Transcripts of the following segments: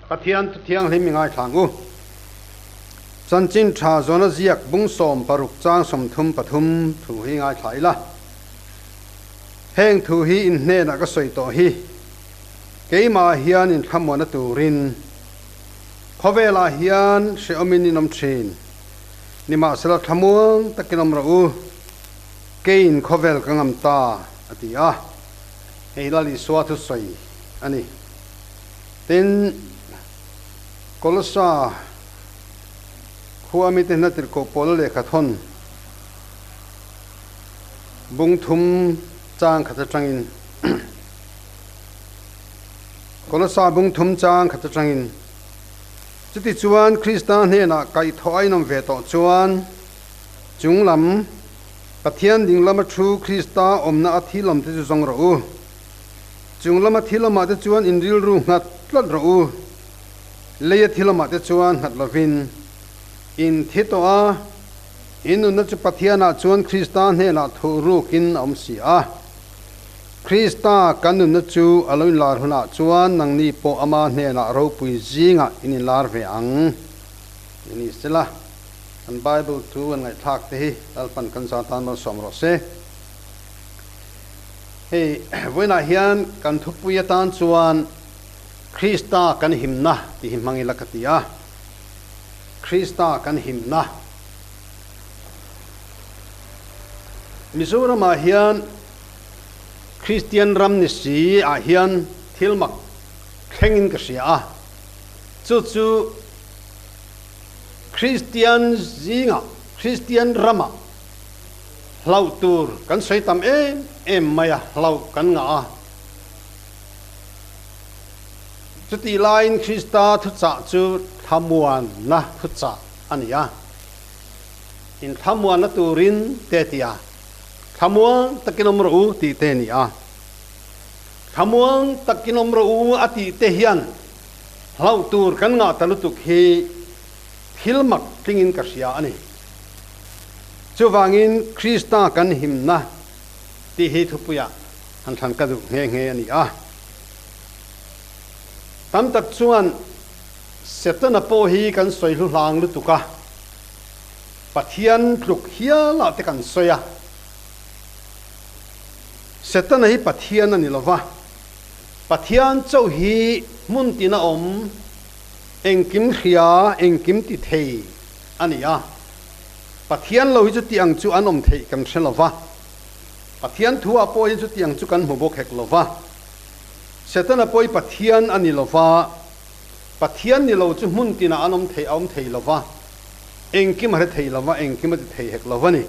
Pathian tu thiang hlim ngai thangu chanchin tha zona ziak bung som paruk chang som thum pathum thu hi ngai thaila heng thu hi in hne na ka soi to hi keima hian in thamona turin khowela hian se omin nom thin nima sala thamuang takinom rawh kein khovel kangam ta atia heilali swathu soi ani tin kolsa khuami te natir ko pol le khathon bung thum chang khatha changin kolsa bung thum chang khatha changin chuti chuan Krista hne na kai thoi nom ve to chuan chunglam Pathian dinglama thu Krista omna athilom te jong ro chunglama thilama te chuan inril ru ngat tlat ro leya thilama te chuan ngat lovin in thitoa inu na chu Pathiana chuan Krista hne na thu ru kin om si a Krista kanu na chu aloin lar huna chuan nangni po ama hne na ro pui zinga in lar ve ang ini sela an Bible tu an ngai thak te hi Lalpan kan sa tan malsawm ro se hei voina hian kan thupuya tan chuan Krista kan himna ti himangi lakatia Krista kan himna Mizorama hian Christian ramnisi a hian thilmak thlengin ka sia chu Christian zinga Christian rama hlautur kan soitam em maya hlau kan nga chuti line Krista thu cha chu thamuan na thu cha ania in thamuan na turin tetia thamuang takinom ro ti te ni a thamuang takinom ro ati te hian hlautur kan nga talutuk hi hilmak tingin ka sia ani chuwangin Krista kan himna ti hi thupuya han than ka du nge ani a tam tak chuan setana po hi kan soi lu hlang lu tuka Pathian tluk hia la te kan soya setana hi Pathian ani lova Pathian chau hi mun tina om engkim khia engkim ti theih ania Pathian lo hi chu tiang chu an om theih kan thlova Pathian thua po hi chu tiang chu kan hmubok hek lova setana poi Pathian ani lova Pathian ni lo chu mun tina anom theih lova engkim har theih lova engkim ti theih hek lova ni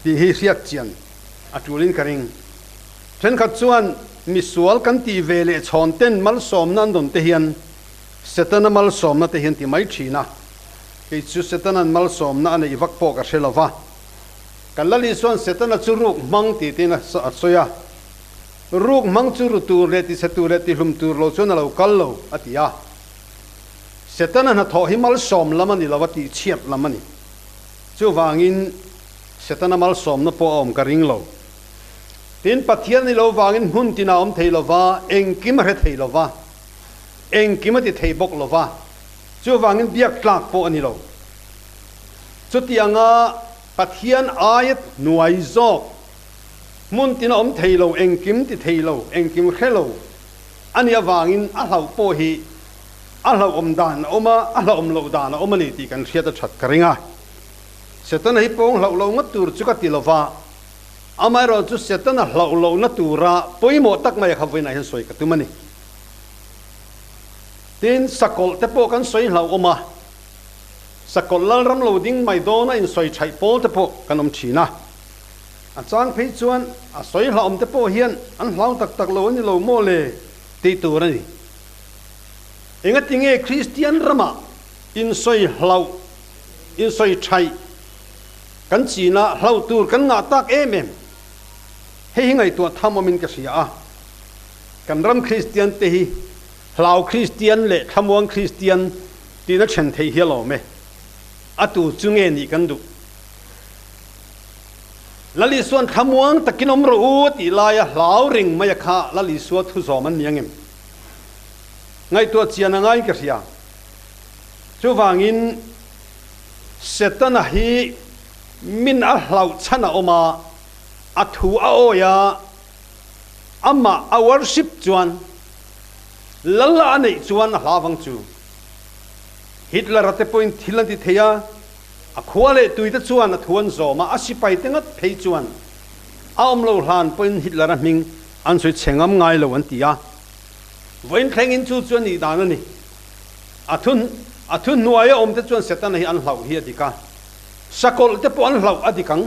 ti hi siak chian atulin karing then khat chuan misual kan ti vele chhonten malsawm nan don te hian setana malsawm na te hian ti mai thina ke chu setana malsawm na ani vak po ka shelova kalali suan setana chu ruk mang ti tina soya ruk mang chu ru tur le ti setu le ti hlum tur lo chuna lo kallo atia setana na tho hi malsawm lamani lawati chiap lamani chu wangin setana malsawm na po om ka ring lo tin Pathian ni lo wangin hun tina om thei lova engkim re thei lova engkim ti thei bok lova chu wangin biak tlak po ani lo chu tianga Pathian ayat nuai zok mun tina om thei lo engkim ti thei lo engkim khelo ani awangin a hlau po hi a hlau om dan oma a hlau om lo dan oma ni ti kan hriat a that karinga setana hi pong hlau lo ngat tur chu ka ti lova amai ro chu setana hlau lo na tura poimo tak mai khavina hin soi ka tumani tin sakol te po kan soi hlau oma sakol lal ram lo ding mai dona in soi chai pol te po kan om thina a chang phei chuan a soi hlau om te po hian an hlau tak tak lo ni lo mo le ti turani enga tinge Christian rama in soi hlau in soi chai kan china hlau tur kan nga tak em hei ngai tu thamomin ka sia kan ram Christian te hi hlau Christian le thamuang Christian ti na chen thei hialo me atu chunge ni kan du lali suan thamuang takinom ro ti laya hlau ring maya kha lali suat thu zo man niangem ngay tua chian ngay cái gì chú vangin setana hi min a hlau chana oma a thu a oya ama a worship chuan lalla nei chuan a hlavang chu Hitler ate point thilan ti theia a khuale tuita chuan a thuan zoma a sipai tengat phei chuan a omlo hlan point Hitler a ming an soi chengam ngai lo an tia voin thlengin chu chuan ni dan ani athun nuaya om te chuan setana hi an hlau hi adika sakol te po an hlau adikang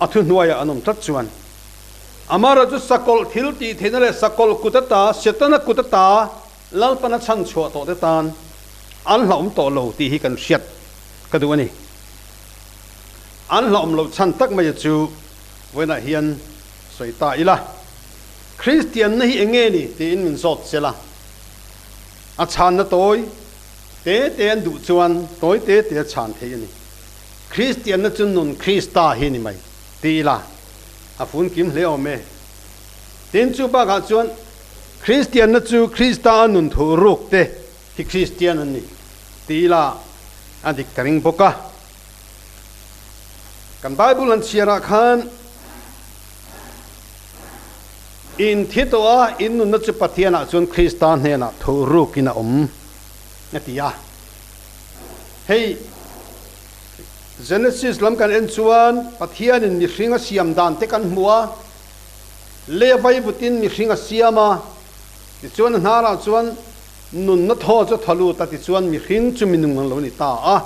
athun nuaya anom tat chuan amara chu sakol thil ti thenale sakol kutata setana kutata lalpana chan chho to te tan an hlaum to lo ti hi kan hriat ka du ani an hlaum lo chan tak mai chu wena hian soita ila Christian na hi enge ni ti in min zot sela a chan na toy te an du chuan toy te chan thei ani Christian na chun nun Krista hi ni mai ti la a fun kim hle ome tin chu ba ga chuan Christian na chu Krista nun thu ruk te hi Christian ani ti la adik karing boka kan Bible an siara khan in thitoa in nun na chu Pathian chuan Krista hena thu ruk ina natia hey Genesis lam kan en chuan Pathian in mi hringa siam dan te kan hmua levai butin mi hringa siama ti chuan hnara chuan nun na tho chu thalu ta ti chuan mi hring chu minung lo ni ta a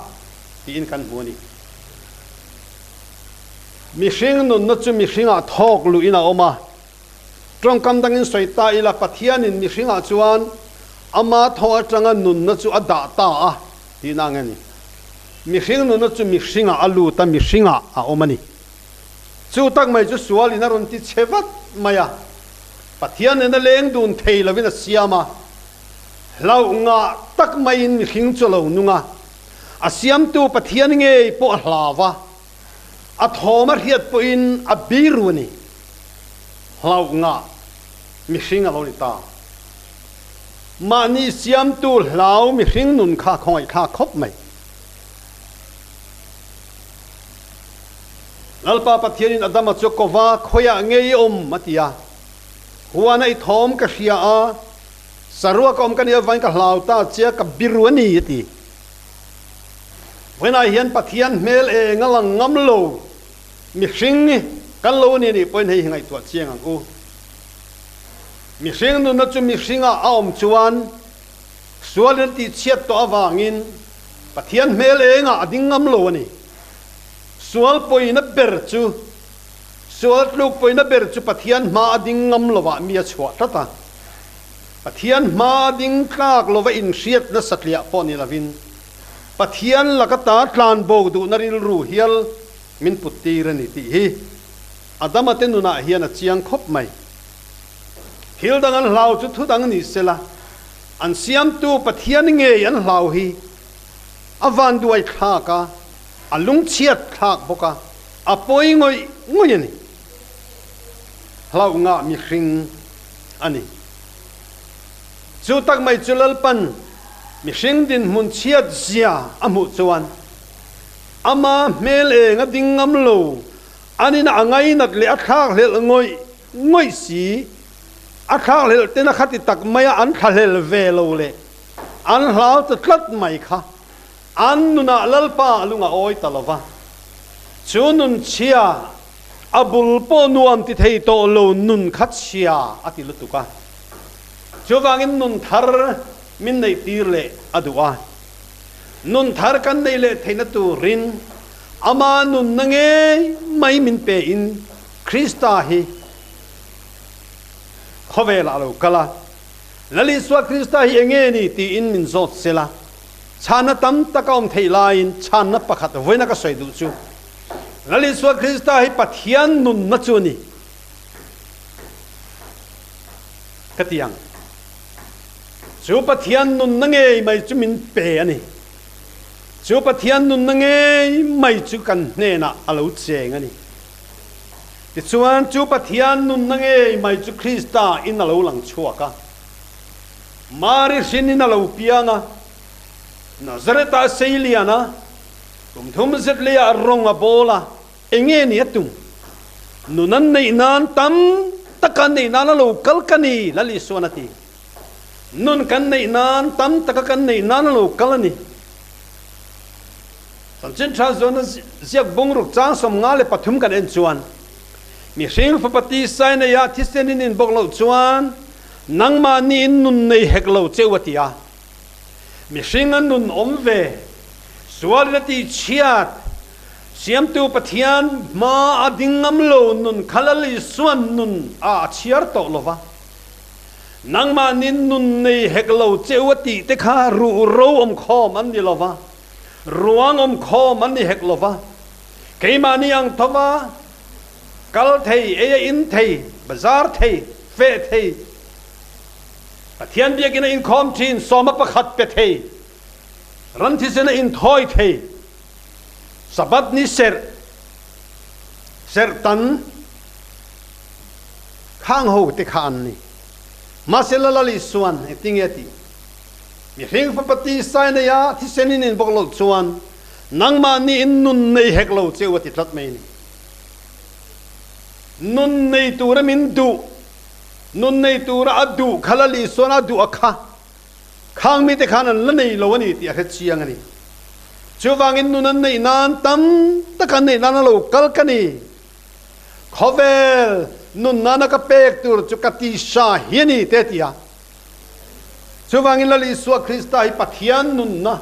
ti in kan hmu ni mi hring nun na chu mi hringa thok lu ina oma trong kam dangin soita ila Pathian in mi hringa chuan ama tho atanga nun na chu ada ta a ti na ngani mi hring nun na chu mi hringa alu ta mi hringa a omani chu tak mai chu sual ina ron ti chewat maya Pathian na leng dun thei lovina siama lau nga tak mai in mi hring chu lo nunga a siam tu Pathian ngei po hlawa a thomar hiat po in a biruni lau nga mi hringa lo ni ta mani siam tu lau mi hring nun kha khoi kha khop mai lalpa Pathian in adama chokova khoya ngei matia huana I thom ka hria a sarua kom kan ya vain ka hlauta chia ka biruani ti when I hian Pathian mel e ngalang ngamlo mi hring kan lo ni point hei ngai tu chiang ang u mi hring nu na chu mi hringa aom chuan sual ti chiat to awangin Pathian mel e nga ading ngamlo ni sual poina ber chu sual luk poina ber chu Pathian ma ading ngamlo wa mi chwa tata Pathian ma ding klak lova in hriat na satlia poni lavin Pathian lakata tlan bo du naril ru hial min putirani ti hi adama tenuna hian a chiang khop mai hildang an hlau chu thudang ni sela an siam tu Pathian nge an hlau hi avan duai thaka alung chiat thak boka apoi ngoi ni hlau nga mi hring ani chu tak mai chu Lalpan mi hring din mun chiat zia amu chuan ama mel e nga dingam lo ani na angai nat le athak hlel ngoi si athak hlel tena khati tak maya an thalel ve lo le an hlau ta tlat mai kha an nuna lalpa lunga oi talova chunun chia abul po nuam ti thei to lo nun khat chia ati lutuka chuwangin nun thar min nei tir le adua nun thar kan nei le theina tu rin ama nun nange mai min pe in Krista hi khowela lo kala lali swa Krista hi enge ni ti in min zot sela chana tam takaum thei lain chana pakhat voina ka soi du chu lali swa Krista hi Pathian nun na chu ni katiang chu Pathian nun nange mai chu min pe ani chu Pathian nun nange mai chu kan hne na alo cheng ani ti chuan chu Pathian nun nange mai chu Krista in alo lang chuaka mari sinin na lo pianga Nazareta seiliana tum thum zet le a rong a bola enge ni atum nunan nei nan tam takan nei nan lo kalkani lali sonati nun kan nei nan tam takakan nei nan lo kalani samchin tha zona ziak bongruk chang som ngale pathum kan en chuan mi hring phapati sai na ya thisenin in boklo chuan nangma ni nun nei heklo chewatia mi hring an nun omve sualati chiat siam tu Pathian ma adingam lo nun khalali suan nun a chiar to lova nangma nin nun nei heklo chewati te kha ru ro om khom an ni lova ruang om khom an ni hek lova keima ni ang thova kal thei e in thei bazar thei fe thei Pathian biakina in khom thin soma pakhat pe thei ran thisena in thoi thei sabat ni ser tan khang ho te khan ni maselalali suan etingeti mi hring phapati sai na ya thisenin in boklo chuan nangma ni in nun nei heklo chewati tlat mai ni nun nei tura min du nun nei tura adu khalali sona du akha khang mi te khanan la nei lo ani ti a chiang ani chuwangin nunan nei nan tam takan nei nan lo kalkani khovel nun nana ka pek tur chukati sha hiani te tia chuwangin lali suwa Krista hi Pathian nun na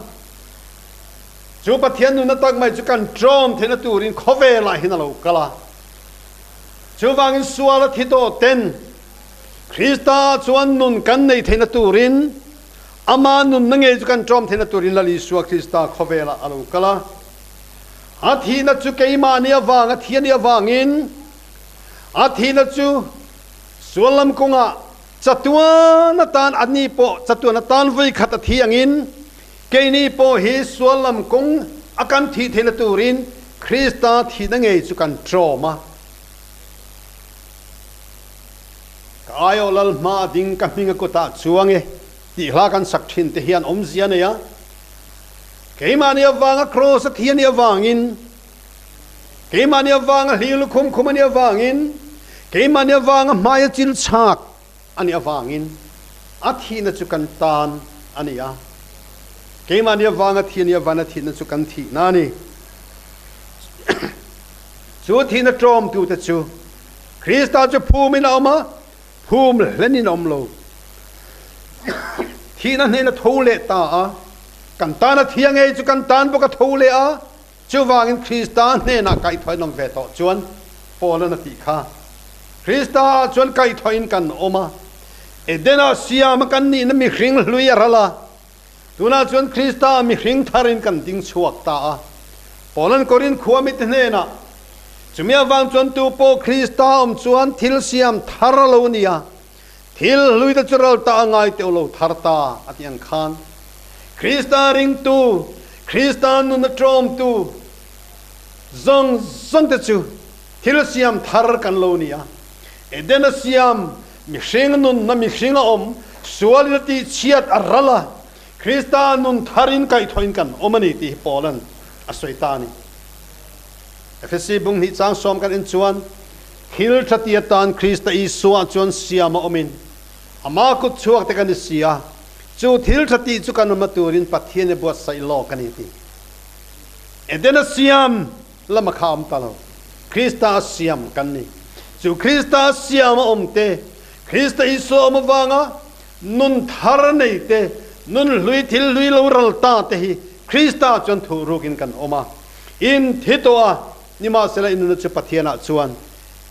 chu Pathian nun na tak mai chu kan trom thena turin khovela hinalo kala chuwangin suwa la thito ten Krista chuan nun kan nei thena turin ama nun nange chu kan trom thena turin lali suwa Krista khovela alo kala athi na chu keima nia wanga thiania wangin athi na chu sualam kunga chatuana tan ani po chatuana tan voi khata thiangin keini po hi sualam kung akan thi thena turin Krista thi na ngei chu kan trauma kayo lal ma ding ka minga ko ta chuange ti hla kan sak thin te hian om zia ne ya keimania wanga cross thiania wangin keimania wanga hil khum khumania wangin keimania wanga maya chil chak ani awangin athi na chu kan tan ani ya keimania wanga thiania wana thi na chu kan thi na ni chu thi na trom tu te chu Krista chu phumina oma phum lenin omlo thi na ne na thole ta a kan ta na thiange chu kan tan boka thole a chu wangin Krista ne na kai thoi nom ve to chuan pawlna na ti kha Krista chuan kai thoin kan oma edena siam kan ni na mi hring hlui rala tuna chuan Krista mi hring tharin kan ding chuak ta a pawln korin khuamit ne na chumia wang chuan tu po Krista chuan thil siam tharalo nia thil hlui ta chural ta ngai te lo tharta atiang khan Krista ring tu Krista nu na trom tu zong te chu thil siam thar kan lo nia edena siam mi hring nun na mi hring om sualati chiat arala Krista nun tharin kai thoin kan omani ti polan asoitani FSC bung ni chang som kan in chuan hil thatiatan Krista i suwa chuan siama omin ama ku chuak te kan sia chu thil thati chu kan maturin Pathian e buat sai lo kan ti edena siam lama kham talo Krista siam kan ni chu Krista siama omte Krista i so ma wanga nun thar nei te nun lui thil lui lo ral ta te hi Krista chon thu rukin kan oma in thitoa nima sela in nu chu Pathiana chuan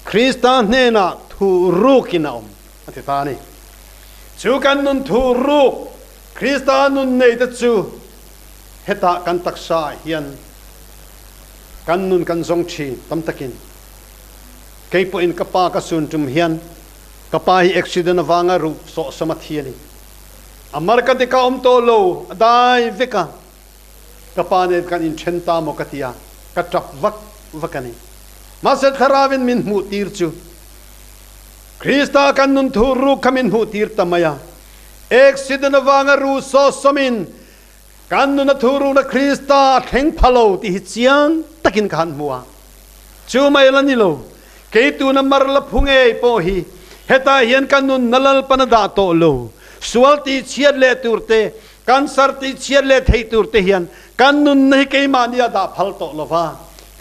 Krista ne na thu rukin om ati ta ni chu kan nun thu ru Krista nun nei te chu heta kan taksa hian kan nun kan zong chi tam takin keipo in kapa ka sun tum hian kapa hi accident awanga ru so samathiani amarka de ka om to lo dai veka kapa ne kan in chenta mo katia ka trap vakani maset kharawin min mu tir chu Krista kan nun thu ru kamin mu tir tamaya accident awanga ru so somin kan nu na thuru na Krista theng phalo ti chiang takin khan muwa chu mai lani lo ke tu na marla phunge po hi heta hian kan nun nalal panada to lo sual ti chiat le turte cancer ti chiat le thei turte hian kan nun nei ke mania da phal to lova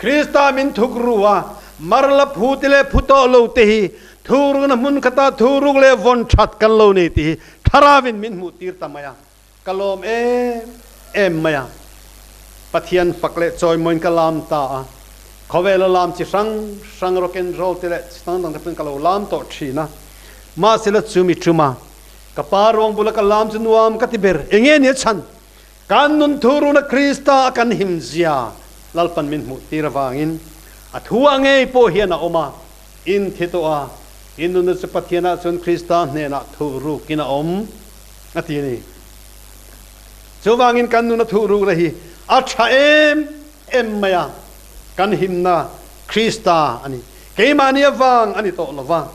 Krista min thuk ruwa marla phutile phuto lo te hi thuru na mun khata thuru le von that kan lo ni ti tharawin min mu tir tamaya kalom em maya Pathian fakle choi moin kalam ta khowela lam chi sang rock and roll tele stang dang pin kalo lam to thina ma sila chumi chuma kaparong bula kalam chunuam katiber enge ni chan kan nun thuru na Krista kan himzia lalpan min mu tirawangin athua ngei po hiana oma in thitoa inun na Pathiana chun Krista ne na thuru kina atini chuwangin kan nun na thuru rahi acha em maya kan himna Krista ani keimani awang ani to lova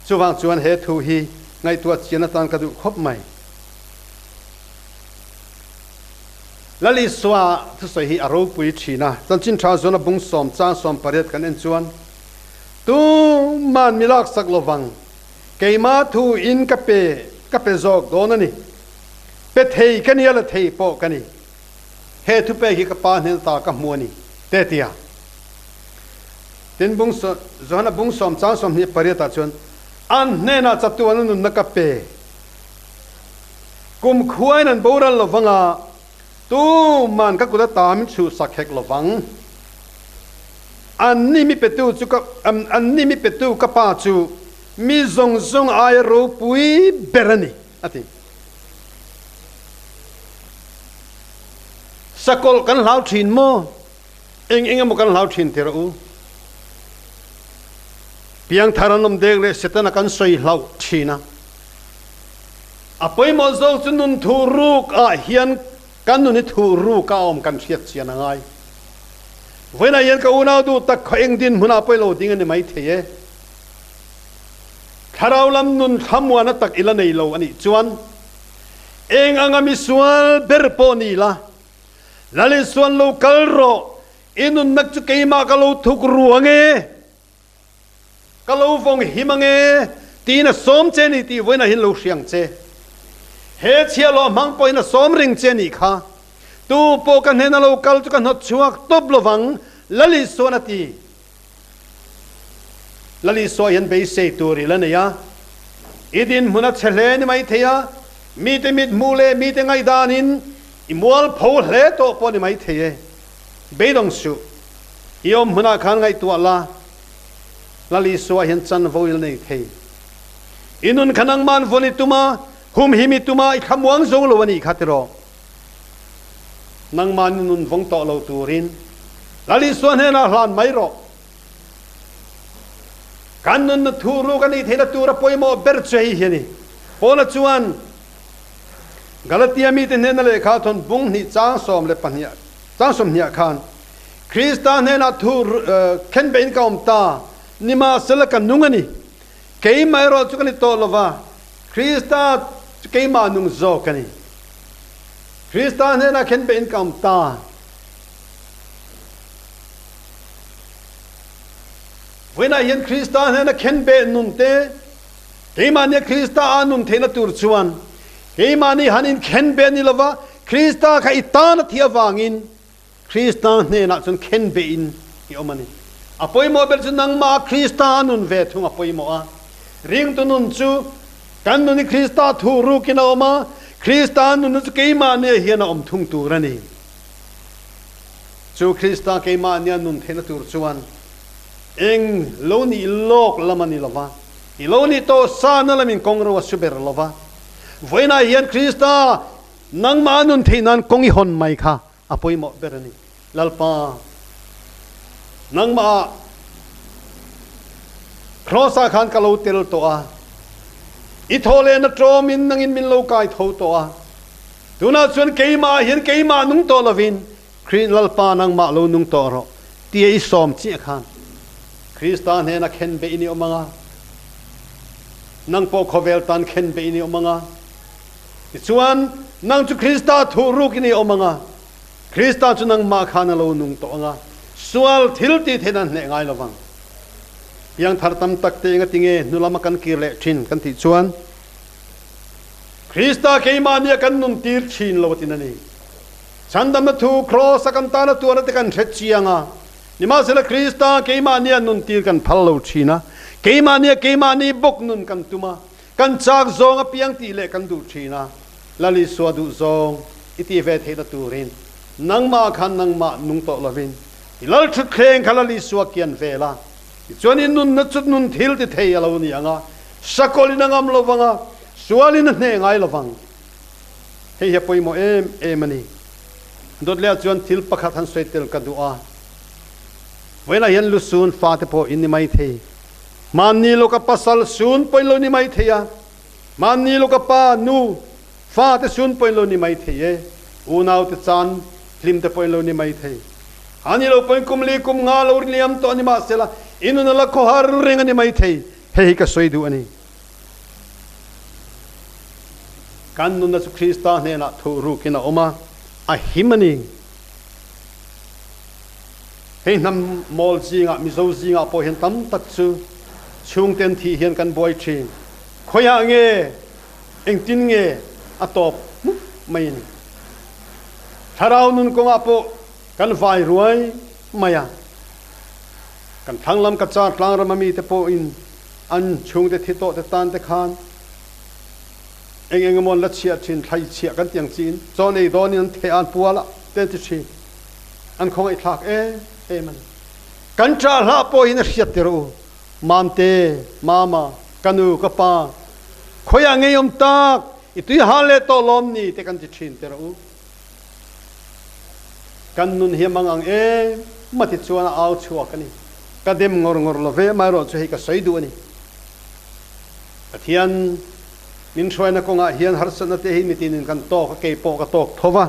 chuwang chuan he thu hi ngai tua chiana tan ka du khop mai lali swa thu soi hi aro pui thina chan chin tha zona bung som cha som paret kan en chuan tu man milak sak lovang keima thu in ka pe zok donani pe thei kan yala thei po kani he thu pe hi ka pa nen ta ka muani te tia tin bung so zona bung som cha som ni pareta chuan an ne na chatu an nun na ka pe kum khuai nan boral lovanga tu man ka kuda tam chu sakhek lovang an ni mi petu chu ka an ni mi petu ka pa chu mi zong ai ro pui berani ati sakol kan lau thin mo eng mo kan lau thin tero piang tharanom dek le setana kan soi lau thina apoi mo zo chunun thuruk a hian kan nu ni thuru ka om kan thiat chian angai voina yen ka una du tak khoeng din huna poi lo ding ani mai theye tharaulam nun thamwana tak ila nei lo ani chuan eng angami sual berpo ni la lali suan lo kalro inun nak chu keima ka lo thuk ruange ka lo vong himange tina som che ni ti voina hin lo hriang che he chialo mang poina som ring che ni kha tu po kan hena lo kal chu kan hot chuak top lovang lali sonati lali so yan be se turi lanaya idin muna chhle ni mai theya mi te mit mule mi te ngai danin imwal phol hle to po ni mai theye be dong su iom muna khan ngai tu ala lali so yan chan voil nei thei inun khanang man voni tuma hum himi tuma I khamwang zong lo ani khatero nang man nun vong to lo turin lali suan he na hlan mai ro kan nun na thuru kan I thena tura poimo ber chei hiani pona chuan galatia mi te nena le kha thon bung ni chang som le pania chang som nia khan Krista ne na thur ken bein kaum ta nima selaka nungani kei mai ro chu kan to lova Krista kei ma nung zo kani Krista ne na ken bein kaum ta Wena yen Krista ne na ken be nun te kei ma ne Krista anun the na tur chuan kei ma ni hanin ken be ni lova Krista ka itana thia wangin Krista ne na chun ken be in I omani apoi mo bel chun nang ma Krista anun ve thung apoi mo a ring tu nun chu kan nun ni Krista thu ru kina oma Krista nun chu kei ma ne hian om thung tu rani chu Krista kei ma ne nun the na tur chuan eng lo ni lok lamani lova I lo ni to sa na lamin kongro super lova voina hian Krista nang ma nun theinan kongi hon mai kha apoi mo berani lalpa nang ma crossa khan kalo tel to a I thole na tromin nangin min lo kai tho to a tuna chuan keima hian keima nung to lovin krin lalpa nang ma lo nung to ro ti I som chi khan Krista ne na khen be ini omanga นังโปขเวลตันเข็นไปนี่อมังส่วนนังจุคริสตาทูรุกินี่อมังคริสตาจุนังมาขานโลนุงโตงสวลทิลตีเทนันเนง่ายละวังยังทาร์ตัมตักเตงติงเงนุลามากันกีเล่ชินกันติส่วนคริสตาเกมาเนียกันนุนตีร์ชินโลตินันนี่ฉันดำมาทูครอสกันตาลตัวนัตกันเฉจียงนิมาเสละคริสตาเกมาเนียนุนตีร์กันพัลโลชินะเกมาเนียบกนุนกันตุมากันจากซองอเปียงตีเล่กันดูชีนะลลิสวดุซองอิติเวทเฮดตูรินนังมาขันนังมานุงโตลวินอิลัลชุดเครงขลลิสวเกียนเวลาจวนอินุนนัดจุดนุนทิลติเทียลาวนี่ยังสกอลินังอัมลวังสวลินเนงไงลวังเฮียปอยโมเอมันนี่ดดเลี้ยจวนทิลประคัทันสวยเตลกัดูอาเวลาเห็นลุซูนฟาเตโปอินนี่ไม่เทมันนี่โลกปัสสัลซูนปอยโลนี่ไม่เทียมันนี่โลกปานูฟ้าเตซูนปอยโลนี่ไม่เทียอูนาวเตจันลิมเตปอยโลนี่ไม่เทียอันนี้เราปอยคุมลีคุมงาลอุริลิยมตัวนี่มาเสละอินุนละโคฮาร์เรงนี่ไม่เทียเฮ้ยก็สวยดูอันนี้กันนุนนัสคริสตาเนี่ยนะทูรุกินะอมาอะหิมนี่เฮ้ยนำมอลจีงะมิโซจีงะพอเห็นตั้มตัดซูช่วงเต็มที่เห็นกันบ่อยชิงขอยางเงเอ็งตินเงอะตบไม่นี่ถ้าเรานุนกงอาโปกันไฟรวยไม่อะกันทั้งลำกระจาดลางระมามีแต่โปอินอันช่วงแต่ทิโตแต่ตานแต่คานเอ็งมอนละเชียชินไทยเชียกันเตียงจีนจอนไอ้ดอนนี่นั่นเทอันปัวละเต็มที่ชิอันของไอ้ทักมันกันจ้าลาโปอินเชียติรูมันเตมามากันูกปาขอยางเงยมตากอิตุยฮาเลโตลอมนี่เตกันจิชินเตรูกันนุนเฮียมังอังมาติดชวนเอาชัวกันนี่กระเด็มงอลเวมารอช่วยกันสวยดูนี่เทียนมินช่วยนักงาเฮียนหัสนาเตหิมิตินินกันโตกเกยโปกโตกทว่า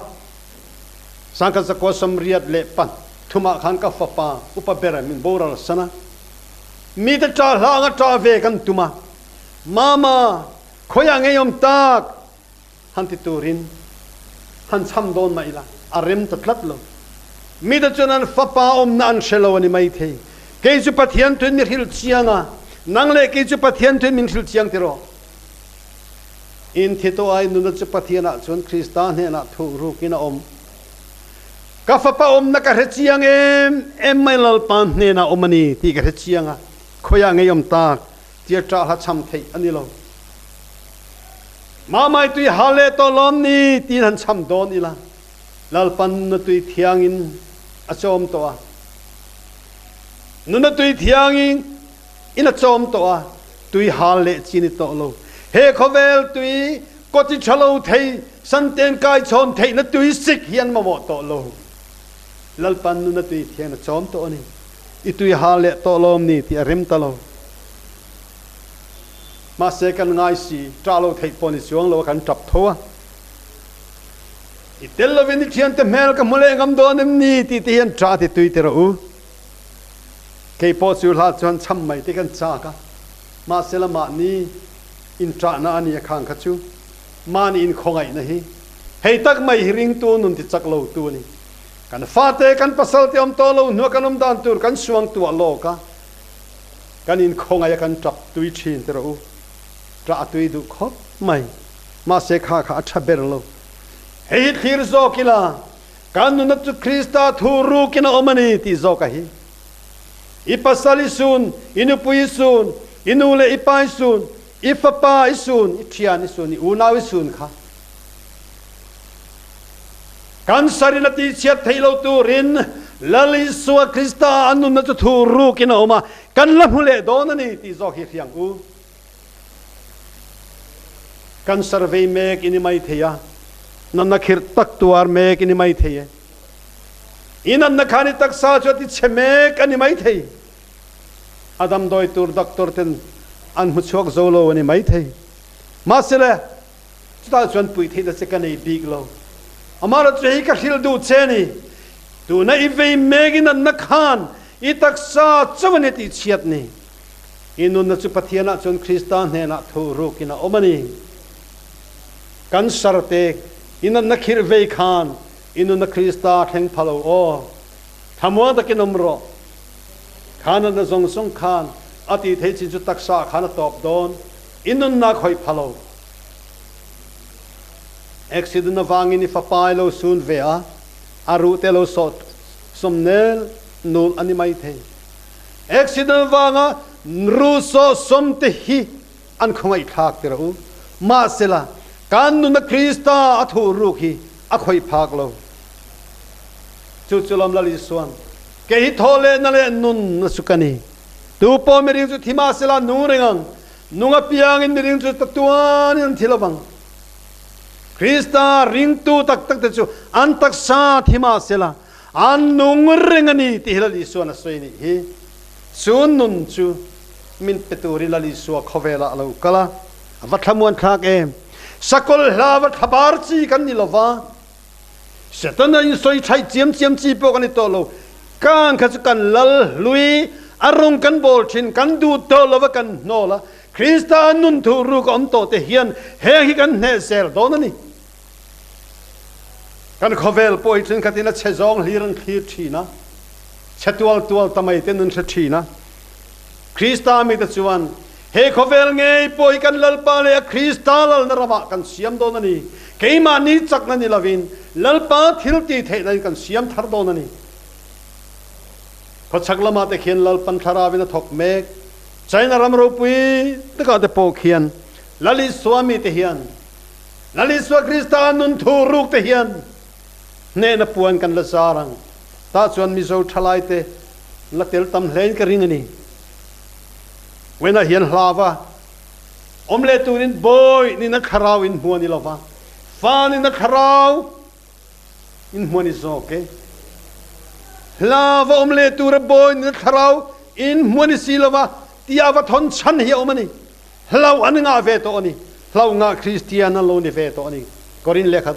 สังกัดสกอสมเรียดเล็ปันทุมาขันกับฟ้าอุปเบรมินโบราณสนะมีแต่จ่าหางจ่าเวกันตุมาขอยางเงยมตากหันติตูรินหันช้ำโดนมาอีละอารมณ์ตัดลัดลงมีแต่จนันฟ้านันเชลวันนี้ไม่เทเกจุพัทยันตุนมิริลเชียงนังเล่เกจุพัทยันตุนมิริลเชียงติโรอินทิโตไอนุนจุพัทยันจวนคริสตานเนี่ยนะทูรุกินะกาฟ้านักเรเชียงไม่ลลปันเนี่ยนะมันนี่ที่กเรเชียงขอยางเงยมตากเจียจ่าหัดช้ำเทอันนี้ลงมาไม่ตุยฮาเลโตลอมนี่ที่หันช้ำโดนอีละลลปันนตุยเทียงอินอจอมตัวนุนตุยเทียงอินอจอมตัวตุยฮาเลจีนิโตโลเฮขเวลตุยกติชโลเทสันเตนกายชนเทนตุยสิกเฮียนมาโมโตโลลลปันนุนตุยเทียงอจอมตัวนี่อิตุยฮาเลโตลอมนี่ที่ริมตโลมาเสกันง่ายสิจ้าเราเทปนิสวงเรากันจับทัวอิเตลลวินิเทียนเตเมลกับมุเลงกำโดนนี่ที่เทียนจ้าที่ตุยเตรูเกยปอสุลาจวนช้ำไม่ที่กันจ้ากะมาเสละมานี่อินจ้านานี่ข้างขัดชูมานี่อินคงไงนะฮีเฮตักไม่ริงตัวนุนที่จักโลตัวนี่กันฟาเตกันปัสสาวะที่อมโตโลนัวกันดานตัวกันสวงตัวโลกะกันอินคงไงกันจับตุยชินเตรูจ้าตุยดูครบไม่มาเสกขาชับเบรโลเฮ้ยขีรโซกิลาการนุนตุคริสตาทูรุกินะอมันนี่ที่โซกะฮีอิปัสสลิซุนอินุปุยซุนอินูเลอิปายซุนอิฟปาอิซุนอิทิยานิซุนอูนาวิซุนค่ะการสารินติเชียเทโลตูรินลลิสวคริสตาอันนุนตุทูรุกินะอมากันละมุเลโดนนี่ที่โซฮีเรียงอูกันสร์เวย์เมกอินิไม่เทียนันนักขิรตักตัวเมกอินิไม่เทียอินันนักขานิตักซาจวติเชเมกอินิไม่เทียอดัมโดยตูร์ดักตัวเต็นอันมุชกโซโลอินิไม่เทียมาเสละจุดอาจวนปุยเทียเสกันในบีกโลอามาร์จุฮิกัชิลดูเชนีดูในอีเวย์เมกินันนักขานอิตักซาจวนติเชียดนี่ inun na chu Pathian chun Krista hena thu rukina omani kan sarte inan na khir ve khan inun na Krista theng phalo o thamwa da kinomro khana na zong song khan ati thei chin chu taksa khana top don inun na khoi phalo accident na wangini fapai lo sun vea aru telo sot somnel nul ani mai the accident wanga ru so som te hi an khongai thak te ro ma sela kan nu na Krista athu ru hi a khoi phak lo chu chulam lali suan ke hi thole na le nun na sukani tu po me ring chu thima sela nu rengang nunga piang in ring chu tatuan in thilawang Krista ring tu tak tak te chu an tak sa thima sela an nung rengani ti hilali suan soini hi sun nun chu min peturi lali suwa khovela alo kala avathamuan thak em sakol hlawa thabar chi kan ni lova setana in soi thai chiam chi po kan to lo kan kha chu kan lal lui arung kan bol thin kan du to lova kan nola Krista nun thu ru kom to te hian he hi kan ne sel donani kan khovel poi thin khatina chezong liran khir thina chatual tual tamai tenun thina Krista mi ta chuan he khovel ngei poi kan lalpa le Krista lal narama kan siam donani keima ni chakna ni lavin lalpa thilti thei kan siam thar donani ko chaklama te khian lalpan tharawina thok mek chaina ramro pui taka te po khian lali swami te hian lali swa Krista nun thu ruk te hian ne na puan kan la sarang ta chuan mi zo thalai te la tel tam hlein ka ringani wena hian hlawa omle turin boy ni na kharau in huani lova fa ni na kharau in huani zo ke hlawa omle tur boy ni na kharau in huani silova tiawa thon chan hi omani hlau anga ve to ani hlau nga Christiana lo ni ve to ani korin lekha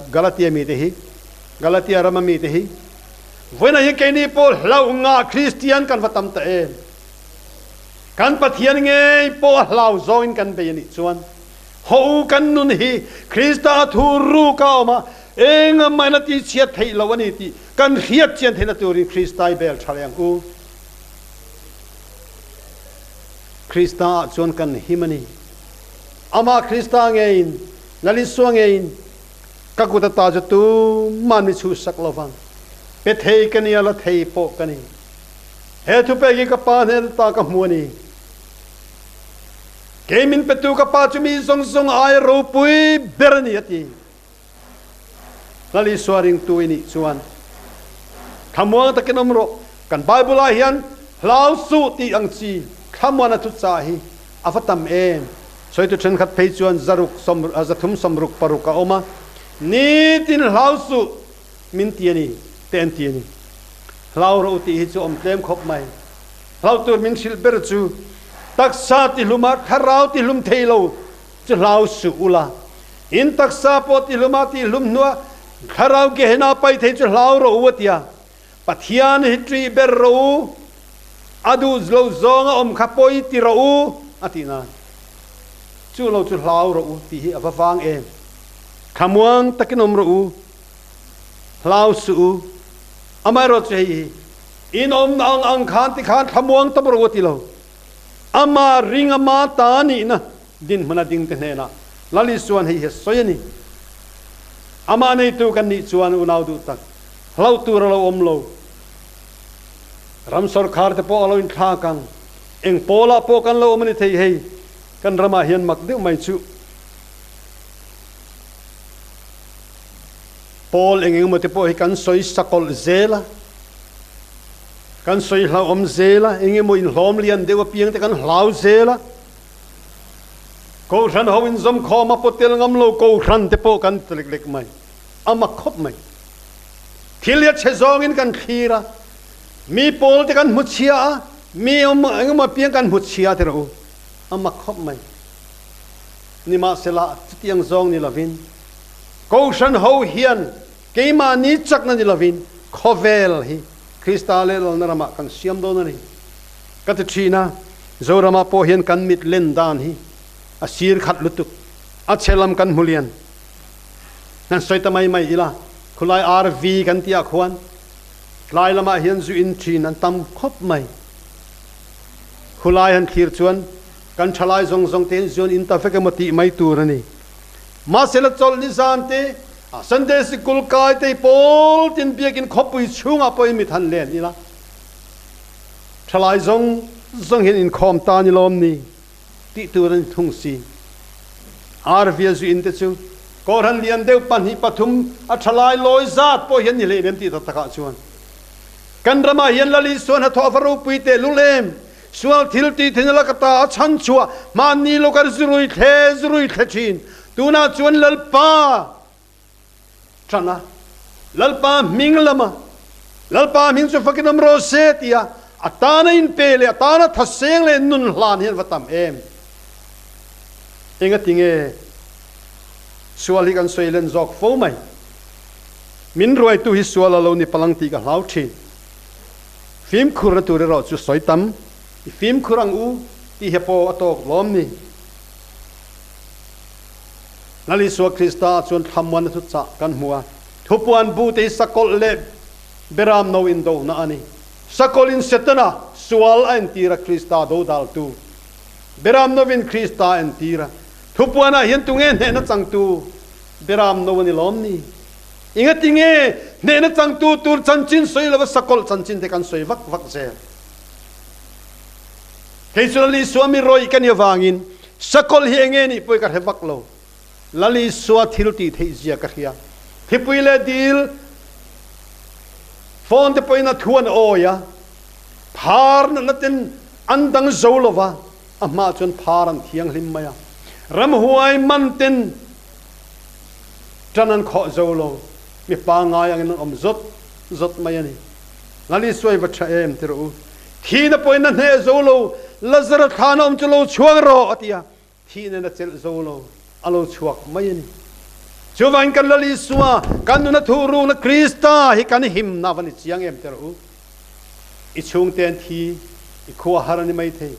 Galatia mi te hi Galatia rama mi te hi wena hi ke ni pol hlau nga Christian kan vatam ta e kan Pathian ngei po hlau zoin kan be ni chuan ho kan nun hi Krista thu ru ka ma enga maina ti chiat thei lo ani ti kan hiat chen thena turin Krista bel thalyang u Krista chuan kan himani ama Krista ngein lali suangein kakuta ta ju tu mani chu sak lovang pe thei kani ala thei po kani he thu pe gi ka pa ne ta ka muani kemin petu ka pa chu mi song song ai ro pui berani ati lali swaring tu ini chuan thamwa ta kenomro kan bible a hian hlau su ti ang chi khamwana tu cha hi afatam em soi tu chen khat phei chuan zaruk som azathum somruk paruka oma ni tin hlau su min tiani ten tiani hlau ro ti hi chu om tlem khop mai hlau tur min sil ber chu taksa ti luma tharau ti lum theilo chu hlau su ula in taksa po ti luma ti lum nuwa tharau ge hena pai thei chu hlau ro watia Pathian hitri ber ro adu zlo zonga om khapoi ti ro atina chu lo chu hlau ro ti hi avawang em khamuang takinom ro hlau su amai ro chei in om ang khan ti khan khamuang tab ro ti lo ama ring ama ta ni na din mana ding te na lali suan hi soyani ama nei tu kan ni chuan unau du tak hlau tur lo om lo ram sarkar te po alo in kha kang eng pola po kan lo mani thei hei kan rama hian mak deu mai chu pol eng mo te po hi kan soi sakol zela kan soi hlau om zela eng mo in hlom lian dewa piang te kan hlau zela ko ran ho in zom kho ma potel ngam lo ko ran te po kan tlek lek mai ama khop mai thilia chezong in kan khira mi pol te kan muchia mi om piang kan muchia te ro ama khop mai ni ma sela tiang zong ni lavin ko ran ho hian keima ni chakna ni lavin khovel hi Krista le lo narama kan siam do na ni ka te china zorama po hian kan mit len dan hi a sir khat lutuk a chelam kan mulian nan soita mai ila khulai RV kan tia khwan lai lama hian zu in thin an tam khop mai khulai han khir chuan kan thalai zong ten zon in ta fekamati mai turani ma sela chol ni zan te Sunday school kai te pol tin biakin khopui chunga poi mi than len ila thalai zong hin in khom ta ni lom ni ti turan thung si RV zu in te chu koran lian deu pan hi pathum a thalai loi zat po hian ni le mem ti ta taka chuan kan rama hian lali suan ha tho faru pui te lulem sual thil ti thinala kata chan chua man ni lo kar zurui the chin tuna chuan lalpa chana lalpa ming chu fakinam ro se tia atana in pele atana thaseng le nun hlan hian watam em enga tinge suali kan soilen zok fo mai min roi tu hi suala lo ni palang ti ka hlau thin phim khura tu ro chu soitam phim khurang u ti hepo atok lom ni nali suwa Krista chuan thamwan thu cha kan hmuwa thupuan bu te sakol le beram no in do na ani sakol in setana sual an tira Krista do dal tu beram no vin Krista an tira thupuana hian tungen he na chang tu beram no ni lom ni inga tinge ne na chang tu tur chanchin soi la sakol chanchin te kan soi vak se keisuli suami roi kan yawangin sakol hi enge ni poi ka hevak lo lali suwa thilti thei zia ka khia thipui le dil phone te poina thuan oya phar na latin andang zolova ama chon pharan thiang hlim maya ram huai manten tanan kho zolo mi pa nga yang om zot mayani lali suai va em tiru thi na poina ne zolo lazara khanom chulo chuang ro atia thi na chel zolo alo chuak mayani chuwan kan lali suwa kan na thuru na Krista hi kan himna vani chiang em teru I chung ten thi I khuwa harani mai the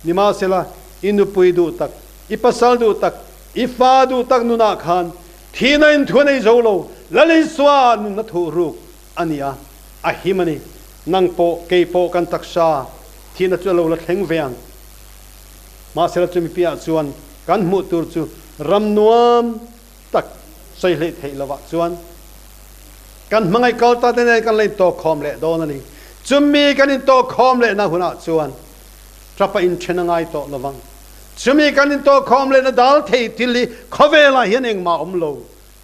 nima sela inu pui du tak I pasal du tak I fa du tak nuna khan thi na in thunai zolo lali suwa na thuru ania a himani nang po ke po kan taksa thi na chulo la thleng veang ma sela chumi pia chuan kan mu tur chu ram nuam tak sei le thei lawa chuan kan mangai kal ta te kan le to khom le do na ni chumi kan in to khom le na huna chuan trapa in chenangai to lawang chumi kan in to khom le na dal thei tili khovela hian eng ma omlo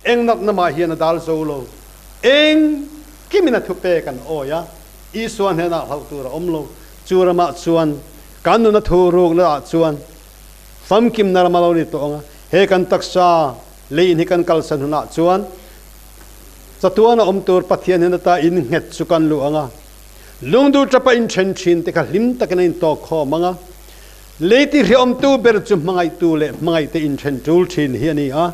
eng nak na ma hian na dal zo lo eng kimina thu pe kan oya I suan he na hau tur omlo churama chuan kan nu na thu ruk la chuan fam kim nar malo ni to nga he kan taksa lein hi kan kalsan huna chuan chatuana omtur pathian hen ta in nget chukan lu anga lungdu trapa in chen chin te ka lim takin in to kho manga leiti ri om tu ber chu mangai tu le mangai te in chen tul chin hi ani a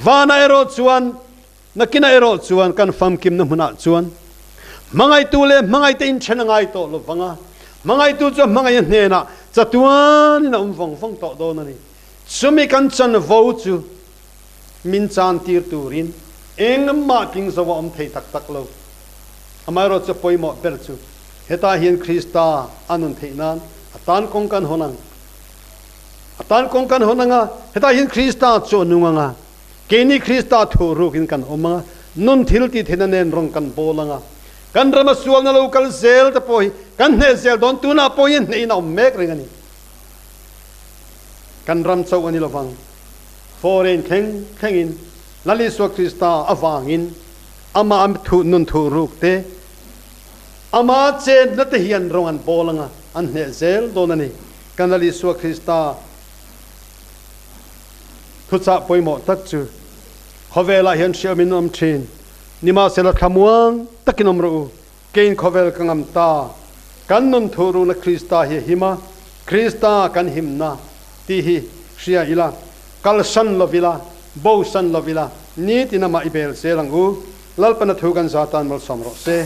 vana ero chuan nakina ero chuan kan fam kim na huna chuan mangai tu le mangai te in chen ngai to lo wanga mangai tu chu mangai hne na chatuan na vong to do na ni sumi kan chan vo chu min chan tir turin engma ping zawa thei tak lo amaro chu poimo ber chu heta hian Krista anun theinan atan kong kan honanga heta hian Krista chu nunganga keni Krista thu rukin kan omanga nun thilti thenanen rong kan bolanga kan rama sual na local zel ta poi kan ne zel don tuna poi nei na mek ringani kan ram chau ani lovang foreign khengin lali so Krista awangin ama am thu nun thu ruk te ama che na te hian rongan bolanga an ne zel donani kan lali so Krista thucha poimo tak chu khovela hian shiaminam thin nima sela thamuang takinom ro kein khovel kangam ta kan nun thuru na Krista hi hima Krista kan himna ti hi shia ila kalsan lovila bausan lovila ni tinama ibel selang u lalpan thu kan zatan malsawm ro se